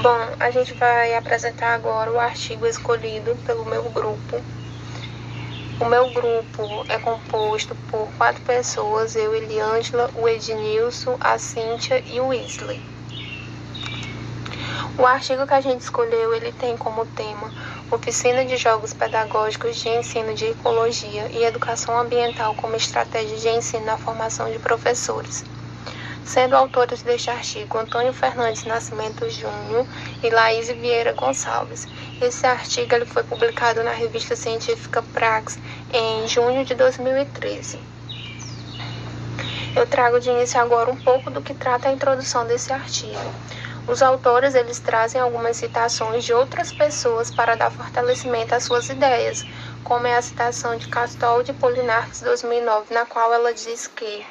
Bom, a gente vai apresentar agora o artigo escolhido pelo meu grupo. O meu grupo é composto por 4 pessoas, eu, Eliângela, o Ednilson, a Cíntia e o Wesley. O artigo que a gente escolheu, ele tem como tema Oficina de Jogos Pedagógicos de Ensino de Ecologia e Educação Ambiental como Estratégia de Ensino na Formação de Professores. Sendo autores deste artigo Antônio Fernandes Nascimento Júnior e Laís Vieira Gonçalves. Esse artigo ele foi publicado na revista científica Praxis em junho de 2013. Eu trago de início agora um pouco do que trata a introdução desse artigo. Os autores eles trazem algumas citações de outras pessoas para dar fortalecimento às suas ideias, como é a citação de Castol de Polinarques 2009, na qual ela diz que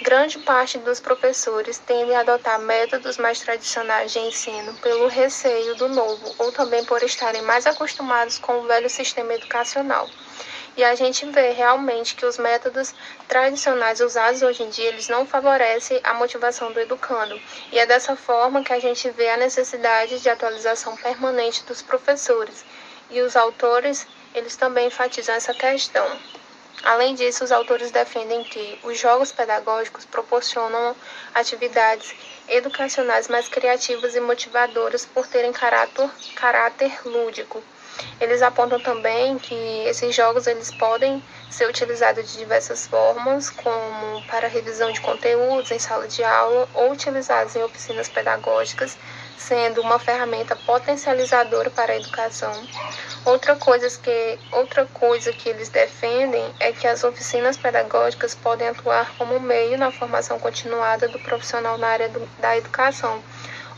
grande parte dos professores tendem a adotar métodos mais tradicionais de ensino pelo receio do novo ou também por estarem mais acostumados com o velho sistema educacional. E a gente vê realmente que os métodos tradicionais usados hoje em dia, eles não favorecem a motivação do educando. E é dessa forma que a gente vê a necessidade de atualização permanente dos professores. E os autores, eles também enfatizam essa questão. Além disso, os autores defendem que os jogos pedagógicos proporcionam atividades educacionais mais criativas e motivadoras por terem caráter lúdico. Eles apontam também que esses jogos eles podem ser utilizados de diversas formas, como para revisão de conteúdos em sala de aula ou utilizados em oficinas pedagógicas, sendo uma ferramenta potencializadora para a educação. Outra coisa que eles defendem é que as oficinas pedagógicas podem atuar como meio na formação continuada do profissional na área da educação,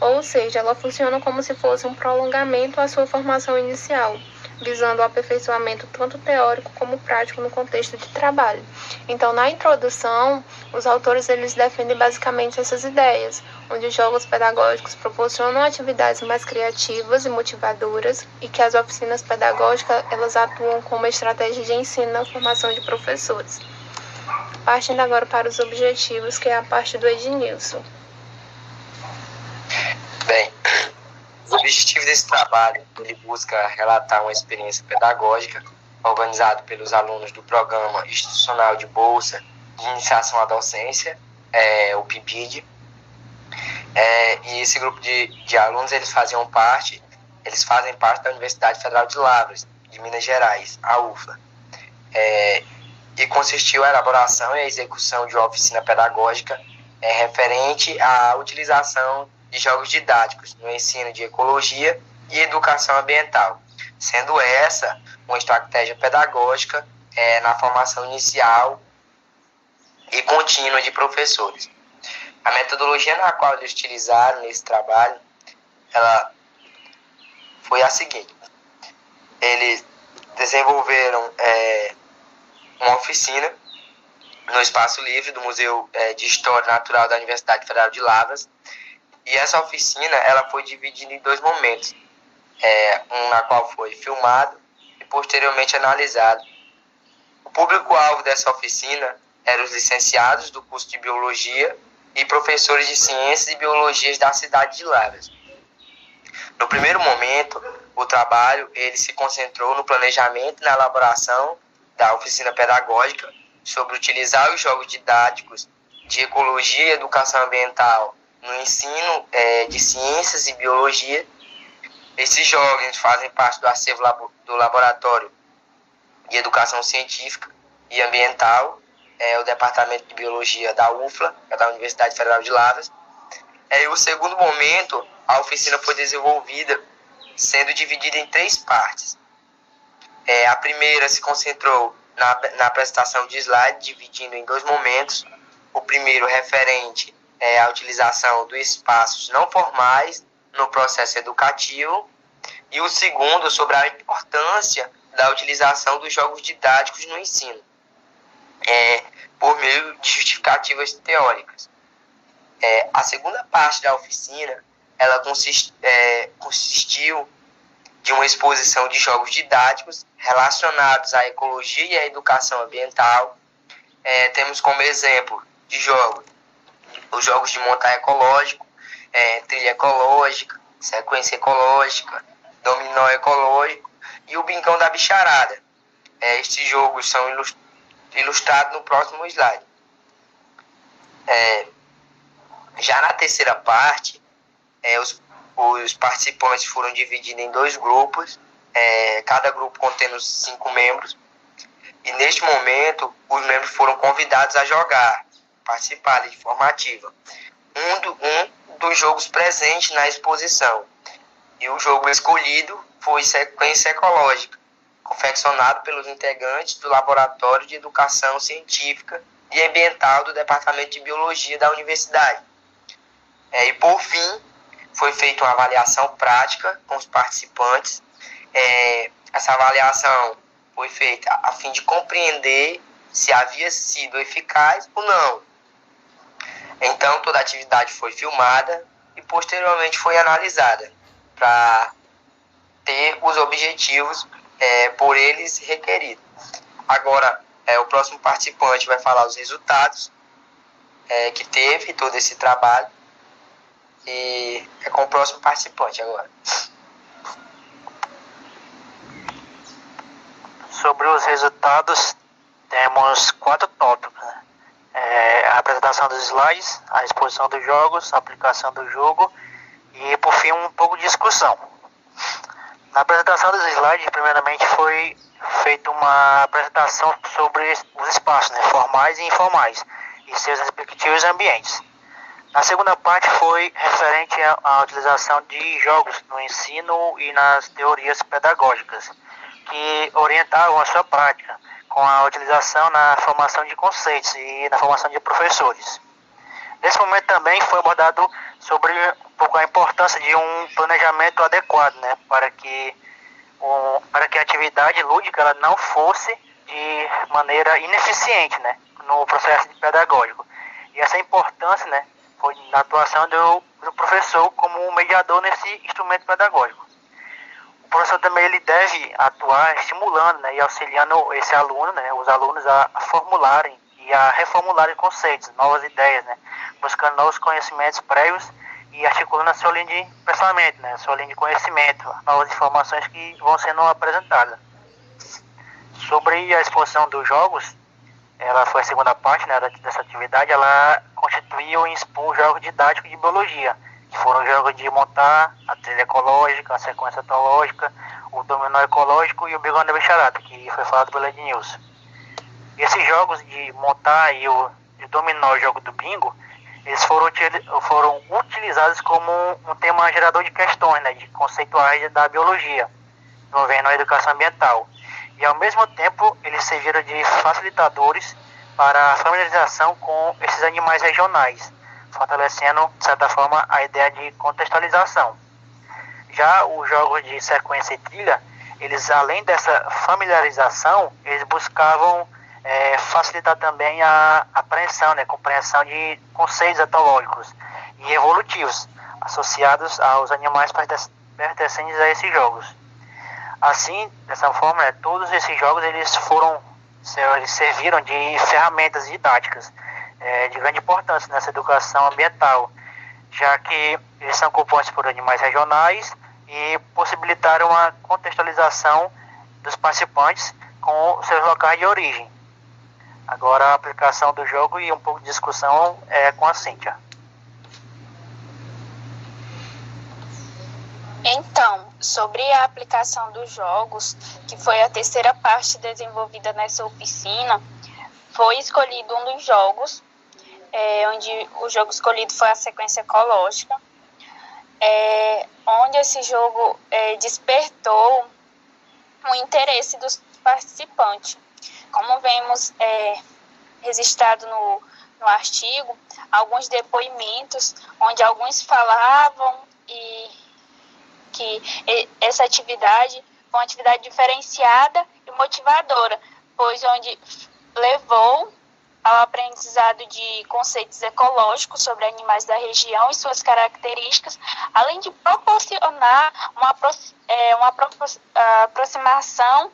ou seja, ela funciona como se fosse um prolongamento à sua formação inicial, visando o aperfeiçoamento tanto teórico como prático no contexto de trabalho. Então, na introdução, os autores eles defendem basicamente essas ideias, onde os jogos pedagógicos proporcionam atividades mais criativas e motivadoras e que as oficinas pedagógicas elas atuam como estratégia de ensino na formação de professores. Partindo agora para os objetivos, que é a parte do Ednilson. Bem, o objetivo desse trabalho, ele busca relatar uma experiência pedagógica organizada pelos alunos do Programa Institucional de Bolsa de Iniciação à Docência, o PIBID. E esse grupo de alunos, eles fazem parte da Universidade Federal de Lavras, de Minas Gerais, a UFLA. E consistiu a elaboração e a execução de uma oficina pedagógica referente à utilização de jogos didáticos no ensino de ecologia e educação ambiental, sendo essa uma estratégia pedagógica na formação inicial e contínua de professores. A metodologia na qual eles utilizaram nesse trabalho, ela foi a seguinte: eles desenvolveram uma oficina no espaço livre do Museu de História Natural da Universidade Federal de Lavras. E essa oficina ela foi dividida em 2 momentos, um na qual foi filmado e posteriormente analisado. O público-alvo dessa oficina eram os licenciados do curso de Biologia e professores de Ciências e Biologias da cidade de Lavras. No primeiro momento, o trabalho ele se concentrou no planejamento e na elaboração da oficina pedagógica sobre utilizar os jogos didáticos de ecologia e educação ambiental no ensino de ciências e biologia. Esses jogos fazem parte do acervo do Laboratório de Educação Científica e Ambiental, o Departamento de Biologia da UFLA, da Universidade Federal de Lavras. E o segundo momento, a oficina foi desenvolvida sendo dividida em 3 partes. A primeira se concentrou na apresentação de slide, dividindo em 2 momentos. O primeiro referente a utilização dos espaços não formais no processo educativo, e o segundo sobre a importância da utilização dos jogos didáticos no ensino, por meio de justificativas teóricas. A segunda parte da oficina ela consistiu de uma exposição de jogos didáticos relacionados à ecologia e à educação ambiental. Temos como exemplo de jogos os jogos de montar ecológico, trilha ecológica, sequência ecológica, dominó ecológico e o bingão da bicharada. Estes jogos são ilustrados no próximo slide. Já na terceira parte, os participantes foram divididos em 2 grupos, cada grupo contendo 5 membros. E neste momento, os membros foram convidados a jogar, participar de forma ativa. Um dos jogos presentes na exposição. E o jogo escolhido foi Sequência Ecológica, confeccionado pelos integrantes do Laboratório de Educação Científica e Ambiental do Departamento de Biologia da Universidade. E por fim, foi feita uma avaliação prática com os participantes. Essa avaliação foi feita a fim de compreender se havia sido eficaz ou não. Então, toda a atividade foi filmada e posteriormente foi analisada para ter os objetivos por eles requeridos. Agora, o próximo participante vai falar os resultados que teve todo esse trabalho. E é com o próximo participante agora. Sobre os resultados, temos 4 tópicos, né? A apresentação dos slides, a exposição dos jogos, a aplicação do jogo e, por fim, um pouco de discussão. Na apresentação dos slides, primeiramente, foi feita uma apresentação sobre os espaços, né, formais e informais e seus respectivos ambientes. Na segunda parte foi referente à utilização de jogos no ensino e nas teorias pedagógicas, que orientavam a sua prática, com a utilização na formação de conceitos e na formação de professores. Nesse momento também foi abordado sobre um pouco a importância de um planejamento adequado, né, para que a atividade lúdica ela não fosse de maneira ineficiente, né, no processo pedagógico. E essa importância, né, foi na atuação do professor como mediador nesse instrumento pedagógico. O professor também ele deve atuar estimulando, né, e auxiliando esse aluno, né, os alunos a formularem e a reformularem conceitos, novas ideias, né, buscando novos conhecimentos prévios e articulando a sua linha de pensamento, né, a sua linha de conhecimento, novas informações que vão sendo apresentadas. Sobre a exposição dos jogos, ela foi a segunda parte, né, dessa atividade. Ela constituiu e expôs jogos didáticos de biologia, que foram jogos de montar a trilha ecológica, a sequência etológica, o dominó ecológico e o bingão da bicharada, que foi falado pelo Ednilson. Esses jogos de montar e o dominó e o jogo do bingo, eles foram utilizados como um tema gerador de questões, né, de conceituais da biologia, envolvendo a educação ambiental. E ao mesmo tempo eles serviram de facilitadores para a familiarização com esses animais regionais, fortalecendo, de certa forma, a ideia de contextualização. Já os jogos de sequência e trilha, eles além dessa familiarização, eles buscavam facilitar também a apreensão, né, compreensão de conceitos etológicos e evolutivos associados aos animais pertencentes a esses jogos. Assim, dessa forma, todos esses jogos eles serviram de ferramentas didáticas de grande importância nessa educação ambiental, já que eles são compostos por animais regionais e possibilitaram a contextualização dos participantes com seus locais de origem. Agora a aplicação do jogo e um pouco de discussão com a Cíntia. Então, sobre a aplicação dos jogos, que foi a terceira parte desenvolvida nessa oficina, foi escolhido um dos jogos, onde o jogo escolhido foi a sequência ecológica, onde esse jogo despertou o interesse dos participantes. Como vemos registrado no artigo, alguns depoimentos, onde alguns falavam que essa atividade foi uma atividade diferenciada e motivadora, pois onde levou ao aprendizado de conceitos ecológicos sobre animais da região e suas características, além de proporcionar uma aproximação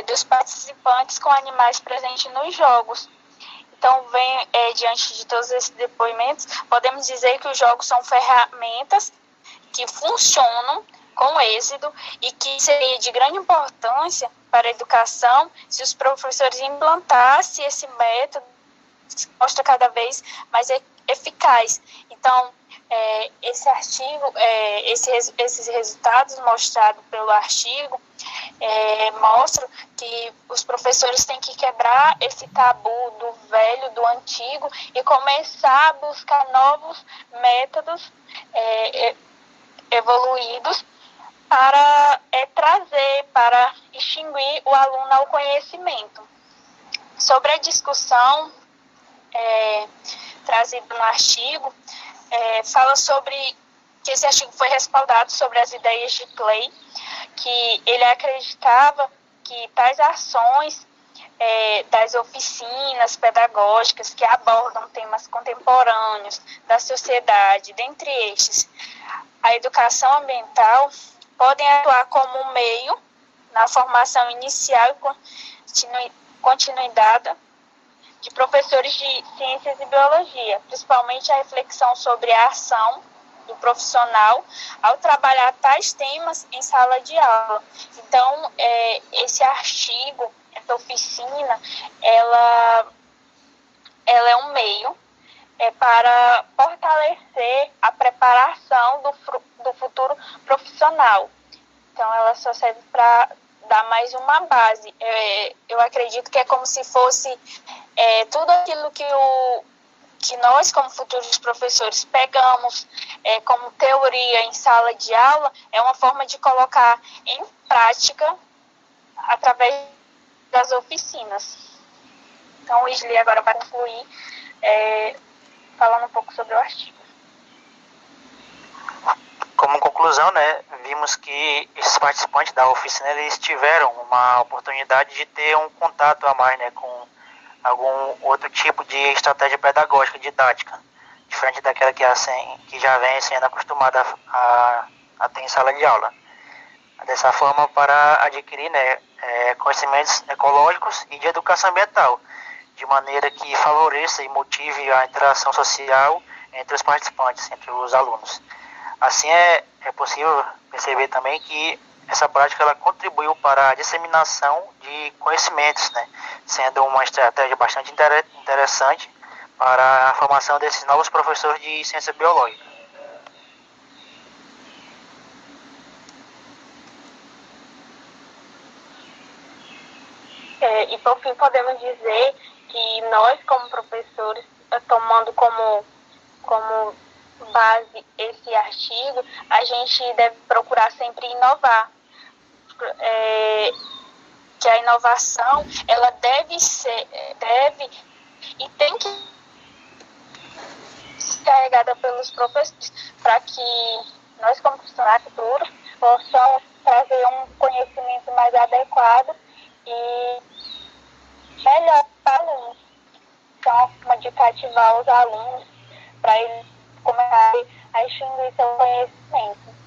dos participantes com animais presentes nos jogos. Então, diante de todos esses depoimentos, podemos dizer que os jogos são ferramentas que funcionam com êxito e que seria de grande importância para a educação se os professores implantassem esse método que se mostra cada vez mais eficaz. Então, esse artigo, esses resultados mostrados pelo artigo mostram que os professores têm que quebrar esse tabu do velho, do antigo e começar a buscar novos métodos evoluídos para trazer, para extinguir o aluno ao conhecimento. Sobre a discussão trazida no artigo, fala sobre que esse artigo foi respaldado sobre as ideias de Clay, que ele acreditava que tais ações das oficinas pedagógicas que abordam temas contemporâneos da sociedade, dentre estes, a educação ambiental, podem atuar como um meio na formação inicial e continuidade de professores de ciências e biologia, principalmente a reflexão sobre a ação do profissional ao trabalhar tais temas em sala de aula. Então, esse artigo, essa oficina, ela é um meio para fortalecer a preparação do futuro profissional. Então, ela só serve para dar mais uma base. Eu acredito que é como se fosse tudo aquilo que nós, como futuros professores, pegamos como teoria em sala de aula, é uma forma de colocar em prática através das oficinas. Então, o Isli agora vai concluir falando um pouco sobre o artigo. Como conclusão, né, vimos que esses participantes da oficina eles tiveram uma oportunidade de ter um contato a mais, né, com algum outro tipo de estratégia pedagógica, didática, diferente daquela que já vem sendo acostumada a ter em sala de aula. Dessa forma, para adquirir, né, conhecimentos ecológicos e de educação ambiental, de maneira que favoreça e motive a interação social entre os participantes, entre os alunos. Assim, é possível perceber também que essa prática ela contribuiu para a disseminação de conhecimentos, né, sendo uma estratégia bastante interessante para a formação desses novos professores de ciência biológica. E por fim podemos dizer que nós, como professores, tomando como base esse artigo, a gente deve procurar sempre inovar. Que a inovação ela deve e tem que ser carregada pelos professores para que nós, como profissionais futuros, possamos trazer um conhecimento mais adequado e melhor para os alunos. Então, é uma forma de cativar os alunos para eles começarem a extinguir seu conhecimento.